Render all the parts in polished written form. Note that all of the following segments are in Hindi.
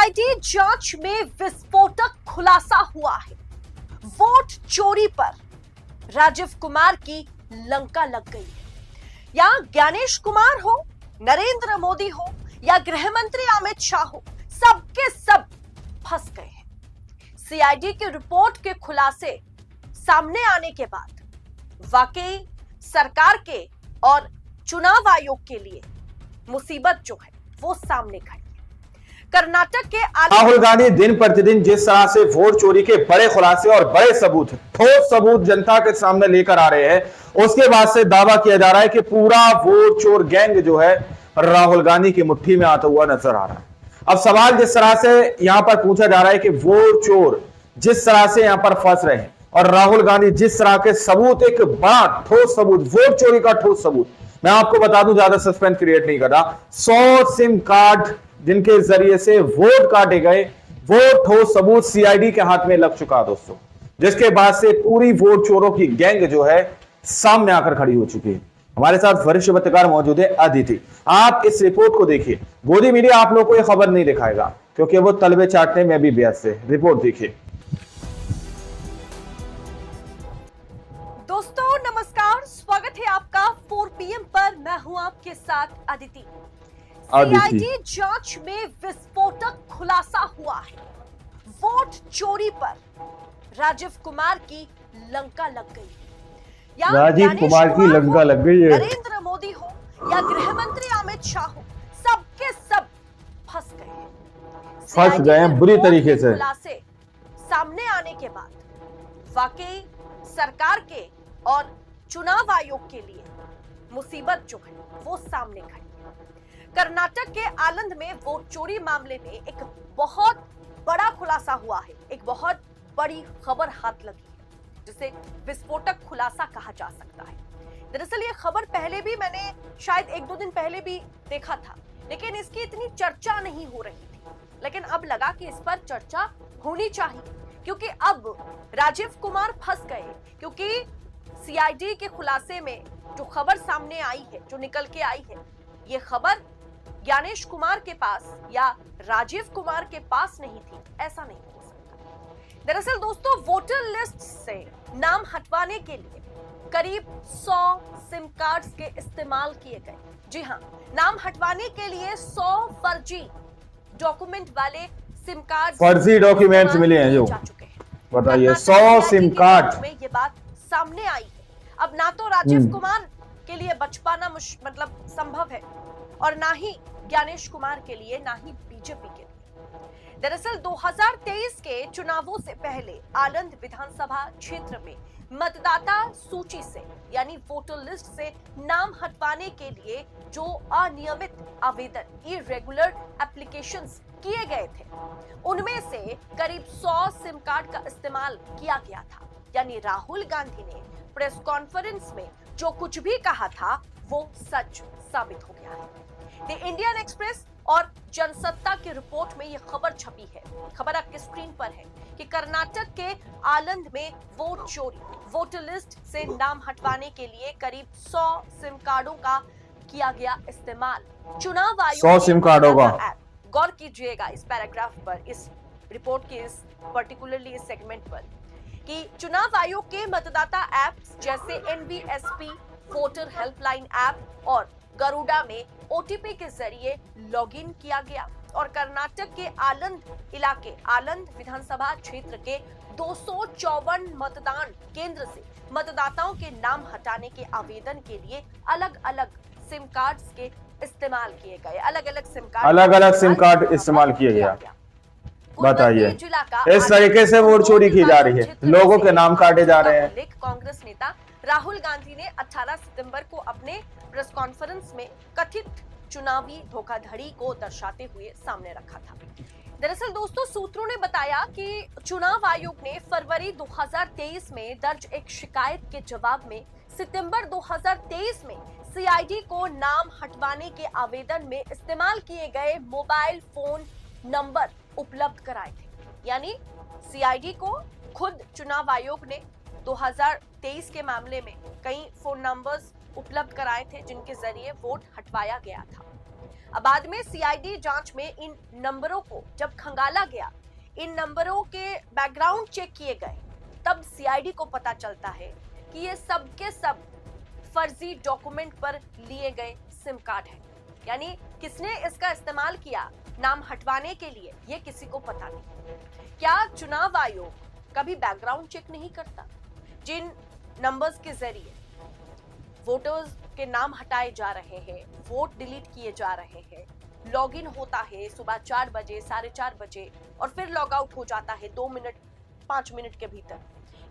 सीआईडी जांच में विस्फोटक खुलासा हुआ है। वोट चोरी पर राजीव कुमार की लंका लग गई है। यहां ज्ञानेश कुमार हो, नरेंद्र मोदी हो या गृह मंत्री अमित शाह हो, सबके सब फंस गए हैं। सीआईडी की रिपोर्ट के खुलासे सामने आने के बाद वाकई सरकार के और चुनाव आयोग के लिए मुसीबत जो है वो सामने खड़ी है। कर्नाटक के राहुल गांधी दिन प्रतिदिन जिस तरह से वोट चोरी के बड़े खुलासे और बड़े सबूत, ठोस सबूत जनता के सामने लेकर आ रहे हैं, उसके बाद से दावा किया जा रहा है कि पूरा वोट चोर गैंग जो है राहुल गांधी की मुट्ठी में आता हुआ नजर आ रहा है। अब सवाल जिस तरह से यहां पर पूछा जा रहा है कि वोट चोर जिस तरह से यहां पर फंस रहे हैं और राहुल गांधी जिस तरह के सबूत, एक बड़ा ठोस सबूत, वोट चोरी का ठोस सबूत, मैं आपको बता दूं, ज्यादा सस्पेंस क्रिएट नहीं कर रहा, 100 सिम कार्ड जिनके जरिए से वोट काटे गए, वो ठोस सबूत सीआईडी के हाथ में लग चुका दोस्तों, जिसके बाद से पूरी वोट चोरों की गैंग जो है सामने आकर खड़ी हो चुकी है। हमारे साथ वरिष्ठ पत्रकार मौजूद है अदिति। आप इस रिपोर्ट को देखिए। गोदी मीडिया आप लोगों को यह खबर नहीं दिखाएगा क्योंकि वो तलबे चाटने में भी व्यस्त है। रिपोर्ट देखिए। दोस्तों नमस्कार, स्वागत है आपका 4 PM पर। मैं हूं आपके साथ अदिति। सीआईडी जांच में विस्फोटक खुलासा हुआ है। वोट चोरी पर राजीव कुमार की लंका लग गई है। राजीव कुमार की लंका लग गई है। नरेंद्र मोदी हो या गृह मंत्री अमित शाह हो, सबके सब फंस गए हैं। फंस गए हैं बुरी तरीके से। खुलासे सामने आने के बाद वाकई सरकार के और चुनाव आयोग के लिए मुसीबत जो है वो सामने खड़ी है। कर्नाटक के आलंद में वोट चोरी मामले में एक बहुत बड़ा खुलासा हुआ है। एक बहुत बड़ी खबर हाथ लगी है जिसे विस्फोटक खुलासा कहा जा सकता है। दरअसल ये खबर पहले भी मैंने शायद 1-2 दिन पहले भी देखा था, लेकिन इसकी इतनी चर्चा नहीं हो रही थी। लेकिन अब लगा कि इस पर चर्चा होनी चाहिए क्योंकि अब राजीव कुमार फंस गए। क्योंकि सीआईडी के खुलासे में जो खबर सामने आई है, जो निकल के आई है, ये खबर ज्ञानेश कुमार के पास या राजीव कुमार के पास नहीं थी, ऐसा नहीं हो सकता। दरअसल दोस्तों, वोटर लिस्ट से नाम हटवाने के लिए करीब 100 सिम कार्ड्स के इस्तेमाल किए गए। जी हां, नाम हटवाने के लिए 100 फर्जी डॉक्यूमेंट वाले सिम कार्ड, फर्जी डॉक्यूमेंट्स मिले हैं जो, बताइए 100 सिम कार्ड में ये बात सामने आई है। अब ना तो राजीव कुमार के लिए बच पाना मतलब संभव है और ना ही ज्ञानेश कुमार के लिए, ना ही बीजेपी के लिए। दरअसल 2023 के चुनावों से पहले आलंद विधानसभा क्षेत्र में मतदाता सूची से यानी वोटर लिस्ट से नाम हटवाने के लिए जो अनियमित आवेदन, इरेगुलर एप्लीकेशंस किए गए थे, उनमें से करीब 100 सिम कार्ड का इस्तेमाल किया गया था। यानी राहुल गांधी ने प्रेस कॉन्फ्रेंस में जो कुछ भी कहा था वो सच साबित हो गया है। द इंडियन एक्सप्रेस और जनसत्ता की रिपोर्ट में यह खबर छपी है। खबर आपके स्क्रीन पर है कि कर्नाटक के आलंद में वोट चोरी, वोटर लिस्ट से नाम हटवाने के लिए करीब 100 सिम कार्डों का किया गया इस्तेमाल। चुनाव आयोग 100 सिम कार्डों का ऐप, गौर कीजिएगा इस पैराग्राफ पर, इस रिपोर्ट के इस पर्टिकुलरली इस सेगमेंट पर, कि चुनाव आयोग के मतदाता ऐप्स जैसे NVSP, वोटर हेल्पलाइन ऐप और गरुड़ा में OTP के जरिए लॉगिन किया गया और कर्नाटक के आलंद इलाके, आलंद विधानसभा क्षेत्र के 254 मतदान केंद्र से मतदाताओं के नाम हटाने के आवेदन के लिए अलग अलग सिम कार्ड्स के इस्तेमाल किए गए। अलग अलग सिम कार्ड इस्तेमाल किया गया। बताइए, इस तरीके से वोट चोरी की जा रही है, लोगों के नाम काटे जा रहे हैं। कांग्रेस नेता राहुल गांधी ने 18 सितंबर को अपने प्रेस कॉन्फ्रेंस में कथित चुनावी धोखाधड़ी को दर्शाते हुए सामने रखा था। दरअसल दोस्तों, सूत्रों ने बताया कि चुनाव आयोग ने फरवरी 2023 में दर्ज एक शिकायत के जवाब में सितंबर 2023 में सीआईडी को नाम हटवाने के आवेदन में इस्तेमाल किए गए मोबाइल फोन नंबर उपलब्ध कराए थे। यानी सीआईडी को खुद चुनाव आयोग ने 2023 के मामले में कई फोन नंबर्स उपलब्ध कराए थे जिनके जरिए वोट हटवाया गया था। अब बाद में सीआईडी जांच में इन नंबरों को जब खंगाला गया, इन नंबरों के बैकग्राउंड चेक किए गए, तब सीआईडी को पता चलता है कि ये सब के सब फर्जी डॉक्यूमेंट पर लिए गए सिम कार्ड है। यानी किसने इसका इस्तेमाल किया नाम हटवाने के लिए, ये किसी को पता नहीं। क्या चुनाव आयोग कभी बैकग्राउंड चेक नहीं करता? जिन नंबर्स के जरिए वोटर्स के नाम हटाए जा रहे हैं, वोट डिलीट किए जा रहे हैं, लॉगिन होता है सुबह 4 बजे, 4:30 बजे और फिर लॉग आउट हो जाता है 2 मिनट 5 मिनट के भीतर।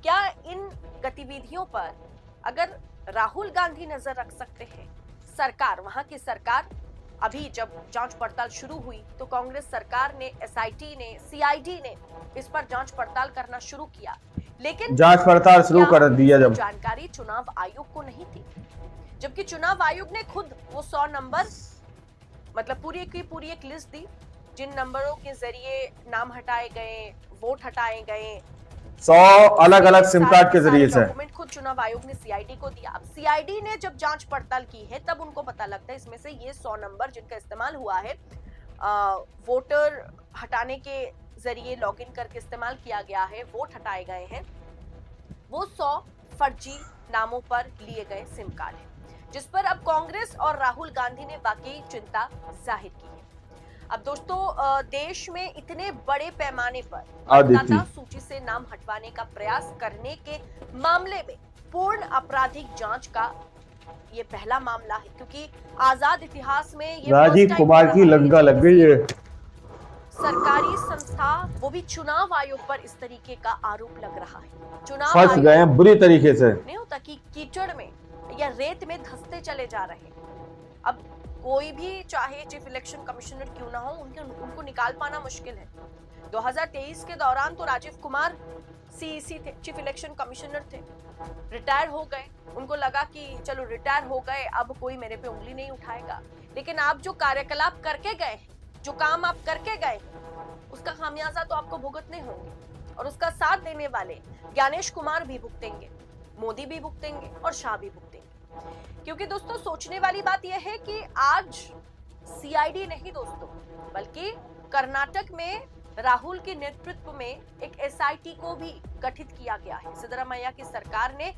क्या इन गतिविधियों पर अगर राहुल गांधी नजर रख सकते हैं? सरकार, वहां की सरकार, अभी जब जांच पड़ताल शुरू हुई तो कांग्रेस सरकार ने, एसआईटी ने, सीआईडी ने इस पर जांच पड़ताल करना शुरू किया, लेकिन जांच पड़ताल शुरू कर दिया जब जानकारी चुनाव आयोग को नहीं थी। जबकि चुनाव आयोग ने खुद वो 100 नंबर, मतलब पूरी की पूरी एक लिस्ट दी जिन नंबरों के जरिए नाम हटाए गए, वोट हटाए गए, 100 अलग अलग सिम कार्ड के जरिए से डॉक्यूमेंट खुद चुनाव आयोग ने सीआईडी को दिया। अब सीआईडी ने जब जांच पड़ताल की है तब उनको पता लगता है इसमें से ये 100 नंबर जिनका इस्तेमाल हुआ है, वोटर हटाने के जरिए लॉगिन करके इस्तेमाल किया गया है, वोट हटाए गए हैं, वो 100 फर्जी नामों पर लिए गए सिम कार्ड है, जिस पर अब कांग्रेस और राहुल गांधी ने वाकई चिंता जाहिर की है। अब दोस्तों, देश में इतने बड़े पैमाने पर मतदाता सूची से नाम हटवाने का प्रयास करने के मामले में पूर्ण आपराधिक जांच का ये पहला मामला है, क्योंकि आजाद इतिहास में ये राजीव कुमार की लंका लग गई है। सरकारी संस्था, वो भी चुनाव आयोग पर इस तरीके का आरोप लग रहा है। चुनाव फंस गए हैं बुरी तरीके से। नहीं होता कि कीचड़ में या रेत में धंसते चले जा रहे हैं। अब कोई भी चाहे चीफ इलेक्शन कमिश्नर क्यों ना हो, उनको निकाल पाना मुश्किल है। 2023 के दौरान तो राजीव कुमार सीईसी थे, चीफ इलेक्शन कमिश्नर थे, रिटायर हो गए। उनको लगा कि चलो रिटायर हो गए, अब कोई मेरे पे उंगली नहीं उठाएगा। लेकिन आप जो कार्यकलाप करके गए, जो काम आप करके गए, उसका खामियाजा तो आपको भुगतने होंगे, और उसका साथ देने वाले ज्ञानेश कुमार भी भुगतेंगे, मोदी भी भुगतेंगे और शाह भी भुगतेंगे। क्योंकि दोस्तों, सोचने वाली बात यह है कि आज सीआईडी नहीं दोस्तों, बल्कि कर्नाटक में राहुल के नेतृत्व में एक एसआईटी को भी गठित किया गया है। सिद्धरामैया की सरकार ने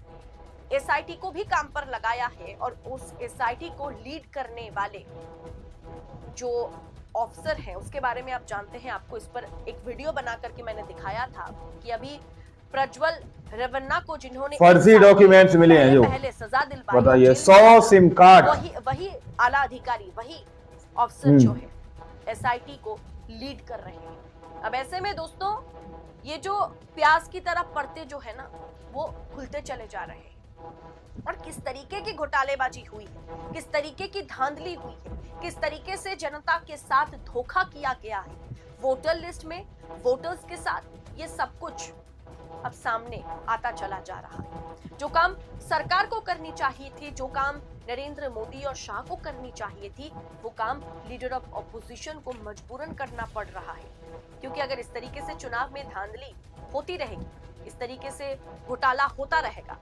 एसआईटी को भी काम पर लगाया है, और उस एसआईटी को लीड करने वाले जो ऑफिसर हैं उसके बारे में आप जानते हैं। आपको इस पर एक वीडियो बना करके मैंने दिखाया था कि अभी प्रज्वल रेवन्ना को जिन्होंने फर्जी डॉक्यूमेंट्स मिले हैं, जो पहले सजा दिलवाई, बताइए 100 सिम कार्ड, वही आला अधिकारी, वही ऑफिसर जो है एसआईटी को लीड कर रहे हैं। अब ऐसे में दोस्तों, ये जो प्याज की तरह परते जो है ना, वो खुलते चले जा रहे हैं। और किस तरीके की घोटालेबाजी हुई है, किस तरीके की धांधली हुई है, किस तरीके से जनता के साथ धोखा किया गया है वोटर लिस्ट में, वोटर्स के साथ, ये सब कुछ अब सामने आता चला जा रहा है। जो काम सरकार को करनी चाहिए थी, जो काम नरेंद्र मोदी और शाह को करनी चाहिए थी, वो काम लीडर ऑफ ऑपोजिशन को मजबूरन करना पड़ रहा है। क्योंकि अगर इस तरीके से चुनाव में धांधली होती रहेगी, इस तरीके से घोटाला होता रहेगा,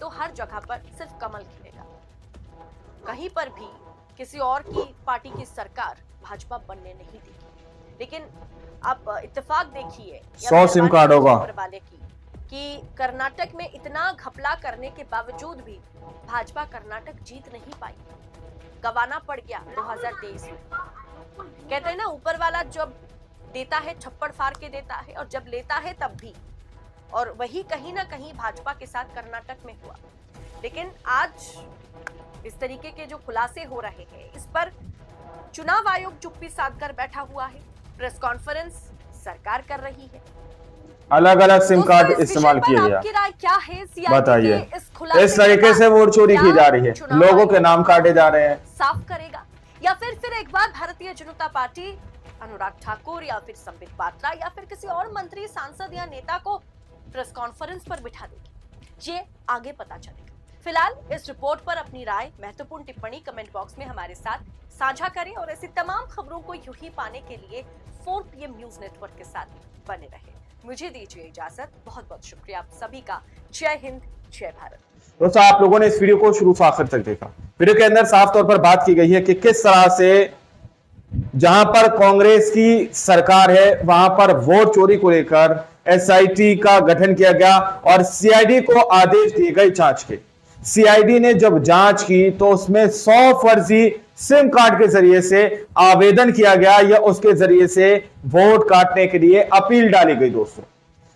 तो हर जगह पर सिर्फ कमल खिलेगा। कहीं पर भी किसी और की पार्टी की सरकार भाजपा बनने नहीं देगी। लेकिन आप इत्तेफाक देखिए 100 सिम कार्ड होगा वाले की, कि कर्नाटक में इतना घपला करने के बावजूद भी भाजपा कर्नाटक जीत नहीं पाई, गंवाना पड़ गया 2023 में। कहते हैं ना, ऊपर वाला जब देता है छप्पड़ फाड़ के देता है, और जब लेता है तब भी। और वही कहीं ना कहीं भाजपा के साथ कर्नाटक में हुआ। लेकिन आज इस तरीके के जो खुलासे हो रहे हैं, इस पर चुनाव आयोग चुप्पी साध कर बैठा हुआ है, प्रेस कॉन्फ्रेंस सरकार कर रही है, अलग अलग सिम कार्ड इस्तेमाल किए गया। आपकी राय क्या है? बताइए, इस तरीके से वोट चोरी की जा रही है, लोगों के नाम काटे जा रहे हैं। साफ करेगा, या फिर एक बार भारतीय जनता पार्टी अनुराग ठाकुर या फिर संबित पात्रा या फिर किसी और मंत्री, सांसद या नेता को प्रेस कॉन्फ्रेंस पर बिठा देगी, ये आगे पता चलेगा। फिलहाल इस रिपोर्ट पर अपनी राय, महत्वपूर्ण टिप्पणी कमेंट बॉक्स में हमारे साथ साझा करें, और ऐसी तमाम खबरों को यूं ही पाने के लिए 4 PM न्यूज नेटवर्क के साथ बने रहें। मुझे दीजिए इजाजत, बहुत बहुत शुक्रिया आप सभी का। जय हिंद, जय भारत। दोस्तों, आप लोगों ने इस वीडियो को शुरू से आखिर तक देखा। वीडियो के अंदर साफ तौर पर बात की गई है कि किस तरह से जहां पर कांग्रेस की सरकार है वहां पर वोट चोरी को लेकर एसआईटी का गठन किया गया और सीआईडी को आदेश दिए गए जांच के। सीआईडी ने जब जांच की तो उसमें 100 फर्जी सिम कार्ड के जरिए से आवेदन किया गया या उसके जरिए से वोट काटने के लिए अपील डाली गई। दोस्तों,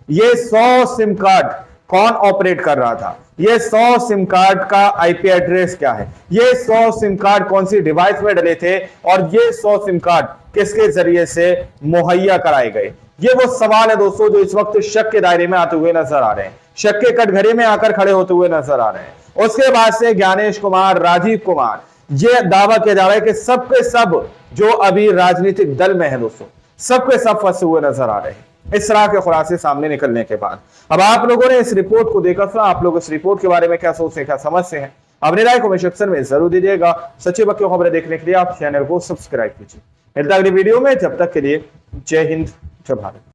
ये 100 सिम कार्ड कौन ऑपरेट कर रहा था, ये 100 सिम कार्ड का आईपी एड्रेस क्या है, ये 100 सिम कार्ड कौन सी डिवाइस में डले थे और ये 100 सिम कार्ड किसके जरिए से मुहैया कराए गए। ये वो सवाल है दोस्तों जो इस वक्त शक के दायरे में आते हुए नजर आ रहे हैं, शक के कटघरे में आकर खड़े होते हुए नजर आ रहे हैं। उसके बाद से ज्ञानेश कुमार, राजीव कुमार, ये दावा किया जा रहा है कि सब के सब जो अभी राजनीतिक दल में है दोस्तों, सबके सब फंसे हुए नजर आ रहे हैं इस तरह के खुलासे सामने निकलने के बाद। अब आप लोगों ने इस रिपोर्ट को देखा था, आप लोग इस रिपोर्ट के बारे में क्या सोचते, क्या समझते हैं, अपनी राय कमेंट सेक्शन में जरूर दीजिएगा। सच्ची बक्की खबरें देखने के लिए आप चैनल को सब्सक्राइब कीजिए। मिलता अगली वीडियो में, जब तक के लिए जय हिंद, जय भारत।